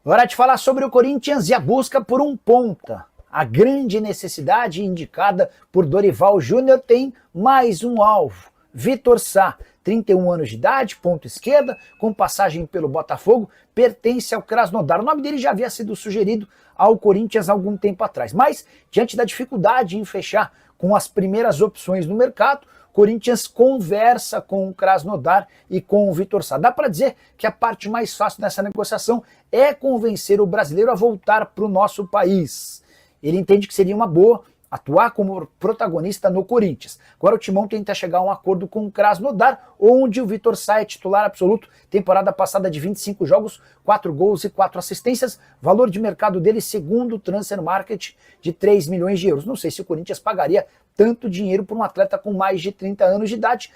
Hora de falar sobre o Corinthians e a busca por um ponta. A grande necessidade indicada por Dorival Júnior tem mais um alvo. Vitor Sá, 31 anos de idade, ponta esquerda, com passagem pelo Botafogo, pertence ao Krasnodar. O nome dele já havia sido sugerido ao Corinthians há algum tempo atrás, mas diante da dificuldade em fechar com as primeiras opções no mercado, Corinthians conversa com o Krasnodar e com o Vitor Sá. Dá para dizer que a parte mais fácil dessa negociação é convencer o brasileiro a voltar para o nosso país. Ele entende que seria uma boa atuar como protagonista no Corinthians. Agora o Timão tenta chegar a um acordo com o Krasnodar, onde o Vitor Sá é titular absoluto, temporada passada de 25 jogos, 4 gols e 4 assistências, valor de mercado dele segundo o Transfer Market de 3 milhões de euros. Não sei se o Corinthians pagaria tanto dinheiro por um atleta com mais de 30 anos de idade.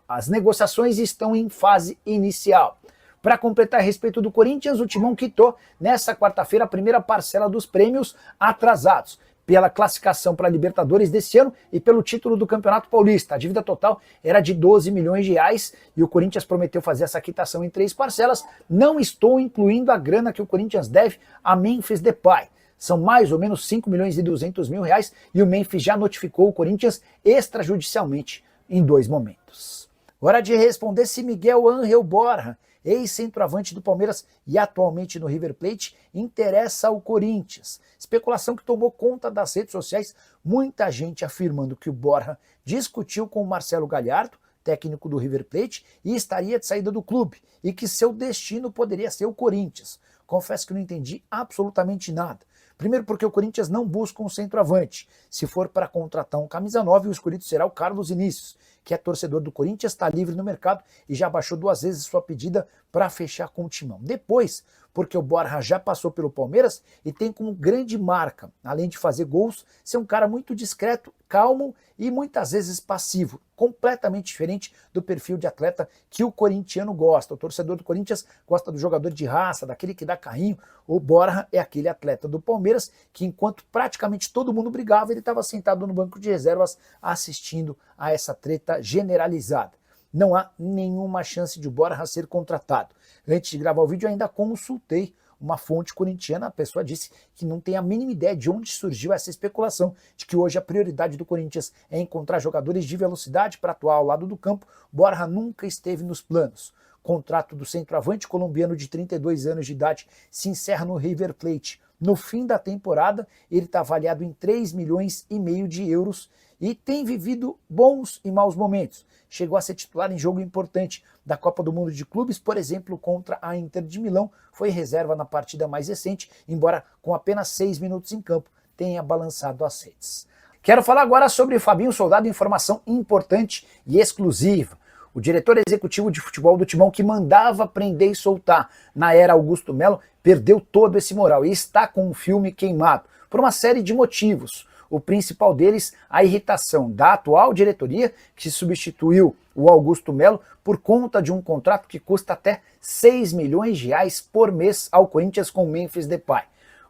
As negociações estão em fase inicial. Para completar a respeito do Corinthians, o Timão quitou nessa quarta-feira a primeira parcela dos prêmios atrasados, pela classificação para a Libertadores desse ano e pelo título do Campeonato Paulista. A dívida total era de 12 milhões de reais e o Corinthians prometeu fazer essa quitação em 3 parcelas. Não estou incluindo a grana que o Corinthians deve a Memphis Depay. São mais ou menos 5 milhões e 200 mil reais e o Memphis já notificou o Corinthians extrajudicialmente em 2 momentos. Hora de responder se Miguel Ángel Borja, ex-centroavante do Palmeiras e atualmente no River Plate, interessa ao Corinthians. Especulação que tomou conta das redes sociais, muita gente afirmando que o Borja discutiu com o Marcelo Galhardo, técnico do River Plate, e estaria de saída do clube, e que seu destino poderia ser o Corinthians. Confesso que não entendi absolutamente nada. Primeiro porque o Corinthians não busca um centroavante. Se for para contratar um camisa 9, o escolhido será o Carlos Vinícius, que é torcedor do Corinthians, está livre no mercado e já baixou 2 vezes sua pedida para fechar com o Timão. Depois, porque o Borja já passou pelo Palmeiras e tem como grande marca, além de fazer gols, ser um cara muito discreto, calmo e muitas vezes passivo, completamente diferente do perfil de atleta que o corintiano gosta. O torcedor do Corinthians gosta do jogador de raça, daquele que dá carrinho. O Borja é aquele atleta do Palmeiras que, enquanto praticamente todo mundo brigava, ele estava sentado no banco de reservas assistindo a essa treta generalizada. Não há nenhuma chance de o Borja ser contratado. Antes de gravar o vídeo, ainda consultei uma fonte corintiana. A pessoa disse que não tem a mínima ideia de onde surgiu essa especulação de que hoje a prioridade do Corinthians é encontrar jogadores de velocidade para atuar ao lado do campo. Borja nunca esteve nos planos. O contrato do centroavante colombiano de 32 anos de idade se encerra no River Plate. No fim da temporada, ele está avaliado em 3 milhões e meio de euros e tem vivido bons e maus momentos. Chegou a ser titular em jogo importante da Copa do Mundo de Clubes, por exemplo, contra a Inter de Milão. Foi reserva na partida mais recente, embora com apenas 6 minutos em campo tenha balançado as redes. Quero falar agora sobre Fabinho Soldado, informação importante e exclusiva. O diretor executivo de futebol do Timão, que mandava prender e soltar na era Augusto Melo, perdeu todo esse moral e está com um filme queimado, por uma série de motivos. O principal deles, a irritação da atual diretoria, que substituiu o Augusto Melo por conta de um contrato que custa até 6 milhões de reais por mês ao Corinthians com o Memphis Depay.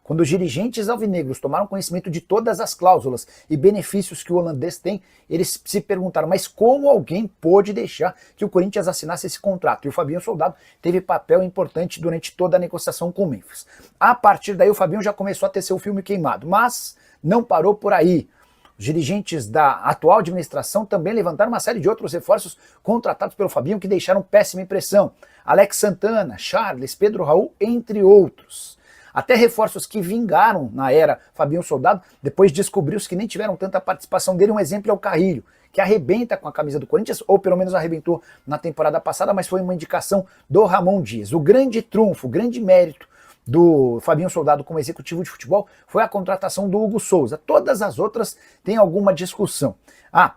Quando os dirigentes alvinegros tomaram conhecimento de todas as cláusulas e benefícios que o holandês tem, eles se perguntaram, mas como alguém pôde deixar que o Corinthians assinasse esse contrato? E o Fabinho Soldado teve papel importante durante toda a negociação com o Memphis. A partir daí o Fabinho já começou a ter seu filme queimado, mas não parou por aí. Os dirigentes da atual administração também levantaram uma série de outros reforços contratados pelo Fabinho que deixaram péssima impressão. Alex Santana, Charles, Pedro Raul, entre outros. Até reforços que vingaram na era Fabinho Soldado, depois descobriu-se que nem tiveram tanta participação dele. Um exemplo é o Carrilho, que arrebenta com a camisa do Corinthians, ou pelo menos arrebentou na temporada passada, mas foi uma indicação do Ramon Dias. O grande trunfo, o grande mérito do Fabinho Soldado como executivo de futebol foi a contratação do Hugo Souza. Todas as outras têm alguma discussão.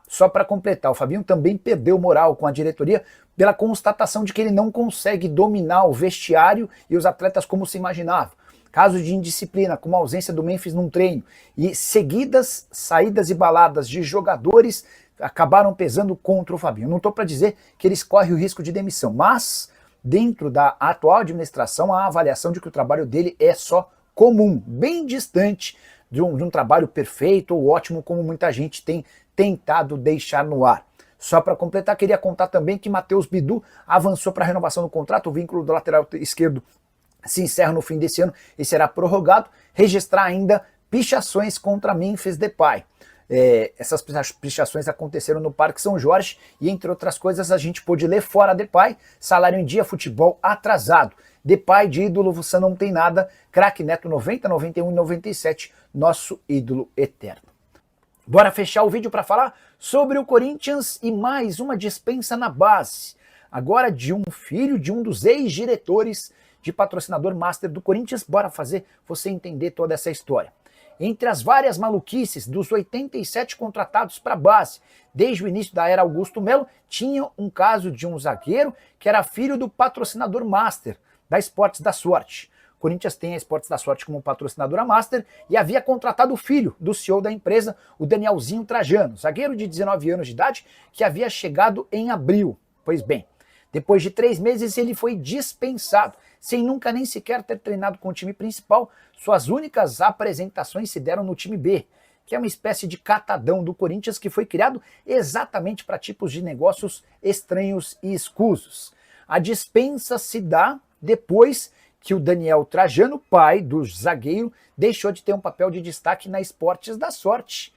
Só para completar, o Fabinho também perdeu moral com a diretoria pela constatação de que ele não consegue dominar o vestiário e os atletas como se imaginava. Casos de indisciplina, como a ausência do Memphis num treino e seguidas saídas e baladas de jogadores acabaram pesando contra o Fabinho. Não estou para dizer que eles correm o risco de demissão, mas dentro da atual administração há a avaliação de que o trabalho dele é só comum, bem distante de um trabalho perfeito ou ótimo como muita gente tem tentado deixar no ar. Só para completar, queria contar também que Matheus Bidu avançou para a renovação do contrato. O vínculo do lateral esquerdo se encerra no fim desse ano e será prorrogado, registrar ainda pichações contra Memphis Depay. Essas pichações aconteceram no Parque São Jorge e, entre outras coisas, a gente pôde ler fora Depay, salário em dia, futebol atrasado. Depay de ídolo você não tem nada, craque Neto 90, 91 e 97, nosso ídolo eterno. Bora fechar o vídeo para falar sobre o Corinthians e mais uma dispensa na base. Agora de um filho de um dos ex-diretores de patrocinador master do Corinthians. Bora fazer você entender toda essa história. Entre as várias maluquices dos 87 contratados para a base, desde o início da era Augusto Melo, tinha um caso de um zagueiro que era filho do patrocinador master da Esportes da Sorte. O Corinthians tem a Esportes da Sorte como patrocinadora master e havia contratado o filho do CEO da empresa, o Danielzinho Trajano, zagueiro de 19 anos de idade, que havia chegado em abril. Pois bem, depois de 3 meses ele foi dispensado, sem nunca nem sequer ter treinado com o time principal. Suas únicas apresentações se deram no time B, que é uma espécie de catadão do Corinthians que foi criado exatamente para tipos de negócios estranhos e escusos. A dispensa se dá depois que o Daniel Trajano, pai do zagueiro, deixou de ter um papel de destaque na Esportes da Sorte.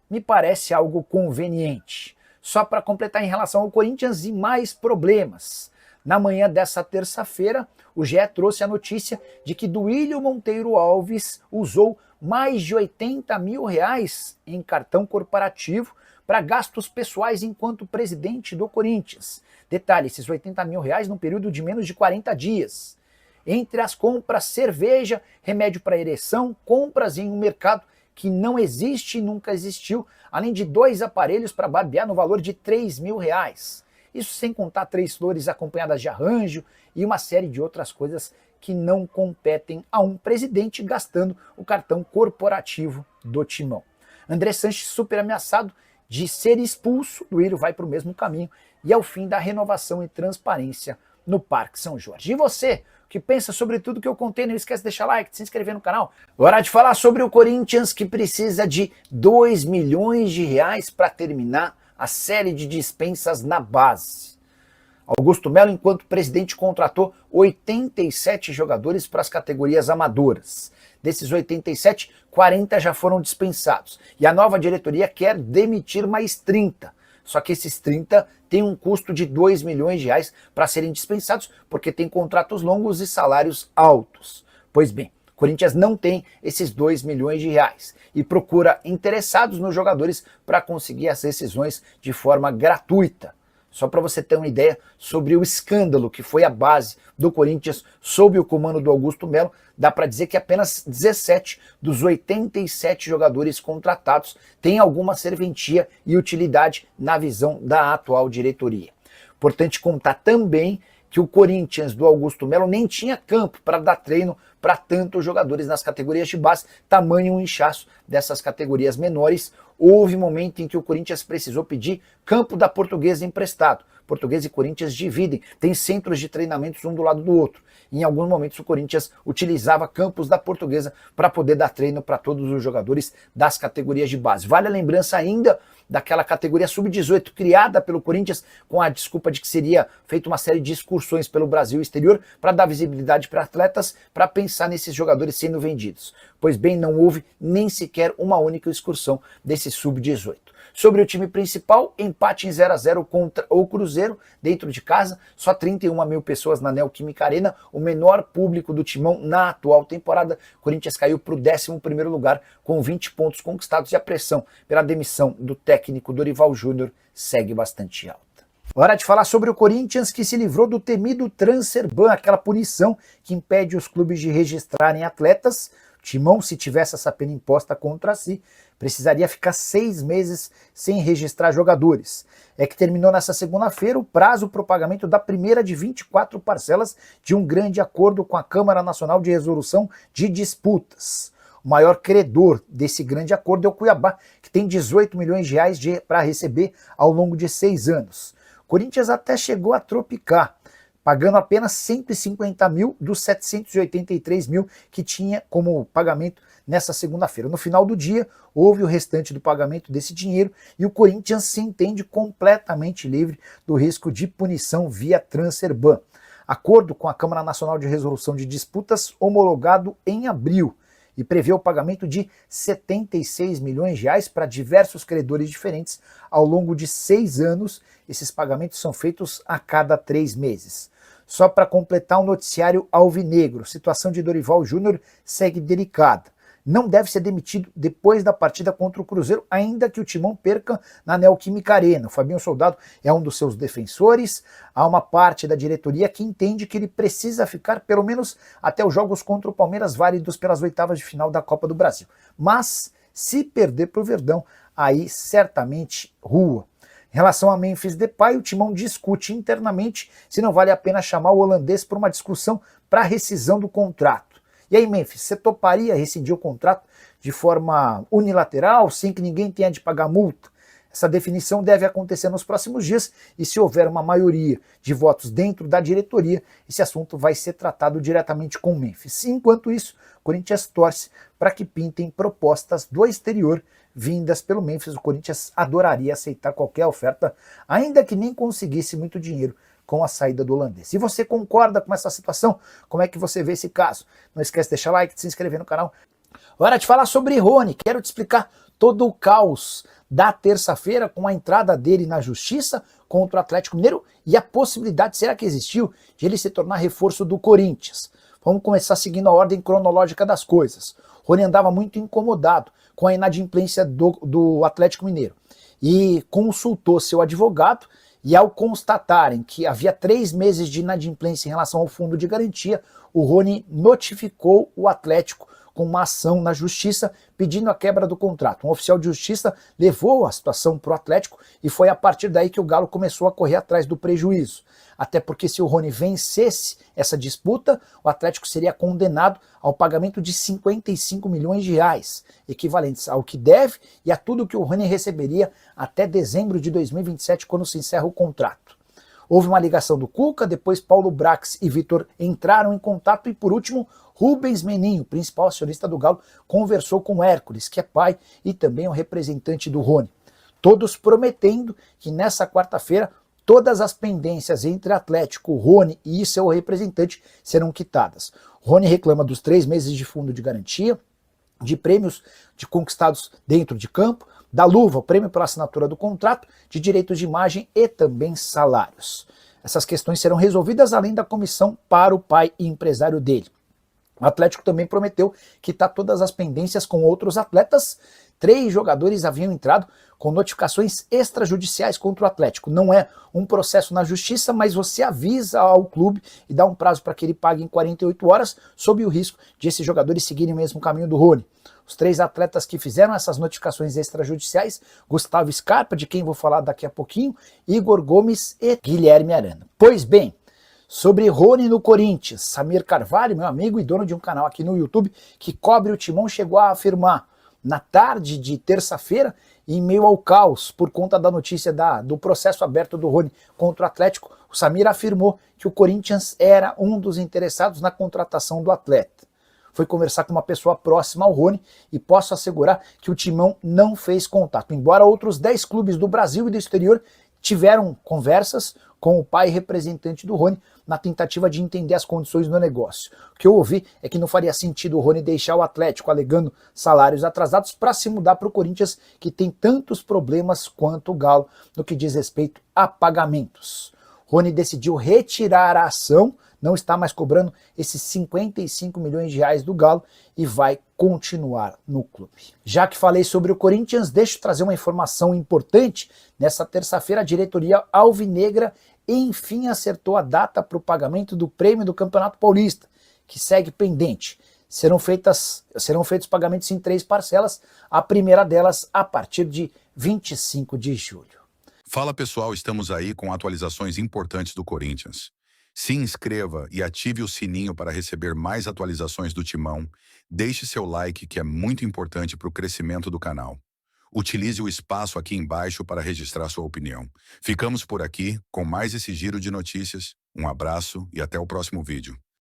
Me parece algo conveniente. Só para completar em relação ao Corinthians e mais problemas. Na manhã dessa terça-feira, o GE trouxe a notícia de que Duílio Monteiro Alves usou mais de R$80 mil em cartão corporativo para gastos pessoais enquanto presidente do Corinthians. Detalhe, esses R$80 mil num período de menos de 40 dias. Entre as compras, cerveja, remédio para ereção, compras em um mercado que não existe e nunca existiu, além de 2 aparelhos para barbear no valor de R$3 mil. Isso sem contar 3 flores acompanhadas de arranjo e uma série de outras coisas que não competem a um presidente gastando o cartão corporativo do Timão. André Sanches super ameaçado de ser expulso, Duílio vai para o mesmo caminho e é o fim da renovação e transparência no Parque São Jorge. E você, o que pensa sobre tudo que eu contei? Não esquece de deixar like, de se inscrever no canal. Hora de falar sobre o Corinthians, que precisa de R$2 milhões para terminar a série de dispensas na base. Augusto Melo, enquanto presidente, contratou 87 jogadores para as categorias amadoras. Desses 87, 40 já foram dispensados. E a nova diretoria quer demitir mais 30. Só que esses 30 têm um custo de R$2 milhões para serem dispensados, porque tem contratos longos e salários altos. Pois bem, o Corinthians não tem esses R$2 milhões e procura interessados nos jogadores para conseguir as rescisões de forma gratuita. Só para você ter uma ideia sobre o escândalo que foi a base do Corinthians sob o comando do Augusto Melo, dá para dizer que apenas 17 dos 87 jogadores contratados têm alguma serventia e utilidade na visão da atual diretoria. Importante contar também que o Corinthians do Augusto Melo nem tinha campo para dar treino para tantos jogadores nas categorias de base, tamanho o inchaço dessas categorias menores. Houve momento em que o Corinthians precisou pedir campo da Portuguesa emprestado. Portuguesa e Corinthians dividem, tem centros de treinamentos um do lado do outro. Em alguns momentos o Corinthians utilizava campos da Portuguesa para poder dar treino para todos os jogadores das categorias de base. Vale a lembrança ainda daquela categoria sub-18 criada pelo Corinthians com a desculpa de que seria feita uma série de excursões pelo Brasil e exterior para dar visibilidade para atletas, para pensar nesses jogadores sendo vendidos. Pois bem, não houve nem sequer uma única excursão desse sub-18. Sobre o time principal, empate em 0-0 contra o Cruzeiro, dentro de casa, só 31 mil pessoas na Neoquímica Arena, o menor público do Timão na atual temporada. O Corinthians caiu para o 11º lugar com 20 pontos conquistados e a pressão pela demissão do técnico Dorival Júnior segue bastante alta. Hora de falar sobre o Corinthians, que se livrou do temido transfer ban, aquela punição que impede os clubes de registrarem atletas. O Timão, se tivesse essa pena imposta contra si, precisaria ficar 6 meses sem registrar jogadores. É que terminou nessa segunda-feira o prazo para o pagamento da primeira de 24 parcelas de um grande acordo com a Câmara Nacional de Resolução de Disputas. O maior credor desse grande acordo é o Cuiabá, que tem R$18 milhões para receber ao longo de 6 anos. O Corinthians até chegou a tropicar, pagando apenas 150 mil dos 783 mil que tinha como pagamento nessa segunda-feira. No final do dia, houve o restante do pagamento desse dinheiro e o Corinthians se entende completamente livre do risco de punição via transfer ban. Acordo com a Câmara Nacional de Resolução de Disputas homologado em abril e prevê o pagamento de R$ 76 milhões para diversos credores diferentes ao longo de 6 anos. Esses pagamentos são feitos a cada 3 meses. Só para completar o noticiário alvinegro, a situação de Dorival Júnior segue delicada. Não deve ser demitido depois da partida contra o Cruzeiro, ainda que o Timão perca na Neoquímica Arena. O Fabinho Soldado é um dos seus defensores. Há uma parte da diretoria que entende que ele precisa ficar pelo menos até os jogos contra o Palmeiras válidos pelas oitavas de final da Copa do Brasil. Mas, se perder para o Verdão, aí certamente rua. Em relação a Memphis Depay, o Timão discute internamente se não vale a pena chamar o holandês para uma discussão para rescisão do contrato. E aí, Memphis, você toparia rescindir o contrato de forma unilateral, sem que ninguém tenha de pagar multa? Essa definição deve acontecer nos próximos dias e se houver uma maioria de votos dentro da diretoria, esse assunto vai ser tratado diretamente com o Memphis. Enquanto isso, o Corinthians torce para que pintem propostas do exterior vindas pelo Memphis. O Corinthians adoraria aceitar qualquer oferta, ainda que nem conseguisse muito dinheiro com a saída do holandês. Se você concorda com essa situação, como é que você vê esse caso? Não esquece de deixar like, de se inscrever no canal. Hora de falar sobre Rony. Quero te explicar todo o caos da terça-feira com a entrada dele na justiça contra o Atlético Mineiro e a possibilidade, será que existiu, de ele se tornar reforço do Corinthians. Vamos começar seguindo a ordem cronológica das coisas. Rony andava muito incomodado com a inadimplência do Atlético Mineiro e consultou seu advogado. E ao constatarem que havia 3 meses de inadimplência em relação ao fundo de garantia, o Rony notificou o Atlético com uma ação na justiça pedindo a quebra do contrato. Um oficial de justiça levou a situação para o Atlético e foi a partir daí que o Galo começou a correr atrás do prejuízo. Até porque se o Rony vencesse essa disputa, o Atlético seria condenado ao pagamento de 55 milhões de reais, equivalentes ao que deve e a tudo que o Rony receberia até dezembro de 2027, quando se encerra o contrato. Houve uma ligação do Cuca, depois Paulo Brax e Vitor entraram em contato e, por último, Rubens Meninho, principal acionista do Galo, conversou com Hércules, que é pai e também um representante do Rony. Todos prometendo que nessa quarta-feira todas as pendências entre Atlético, Rony e seu representante serão quitadas. Rony reclama dos 3 meses de fundo de garantia, de prêmios de conquistados dentro de campo, da luva, o prêmio pela assinatura do contrato, de direitos de imagem e também salários. Essas questões serão resolvidas além da comissão para o pai e empresário dele. O Atlético também prometeu quitar todas as pendências com outros atletas. 3 jogadores haviam entrado com notificações extrajudiciais contra o Atlético. Não é um processo na justiça, mas você avisa ao clube e dá um prazo para que ele pague em 48 horas, sob o risco de esses jogadores seguirem o mesmo caminho do Rony. Os 3 atletas que fizeram essas notificações extrajudiciais, Gustavo Scarpa, de quem vou falar daqui a pouquinho, Igor Gomes e Guilherme Arana. Pois bem, sobre Rony no Corinthians, Samir Carvalho, meu amigo e dono de um canal aqui no YouTube que cobre o Timão, chegou a afirmar na tarde de terça-feira, em meio ao caos por conta da notícia do processo aberto do Rony contra o Atlético, o Samir afirmou que o Corinthians era um dos interessados na contratação do atleta. Foi conversar com uma pessoa próxima ao Rony e posso assegurar que o Timão não fez contato, embora outros 10 clubes do Brasil e do exterior tiveram conversas com o pai representante do Rony na tentativa de entender as condições do negócio. O que eu ouvi é que não faria sentido o Rony deixar o Atlético alegando salários atrasados para se mudar para o Corinthians, que tem tantos problemas quanto o Galo no que diz respeito a pagamentos. Rony decidiu retirar a ação, não está mais cobrando esses 55 milhões de reais do Galo e vai continuar no clube. Já que falei sobre o Corinthians, deixa eu trazer uma informação importante. Nessa terça-feira, a diretoria alvinegra enfim acertou a data para o pagamento do prêmio do Campeonato Paulista, que segue pendente. Serão feitos pagamentos em 3 parcelas, a primeira delas a partir de 25 de julho. Fala pessoal, estamos aí com atualizações importantes do Corinthians. Se inscreva e ative o sininho para receber mais atualizações do Timão. Deixe seu like, que é muito importante para o crescimento do canal. Utilize o espaço aqui embaixo para registrar sua opinião. Ficamos por aqui com mais esse giro de notícias. Um abraço e até o próximo vídeo.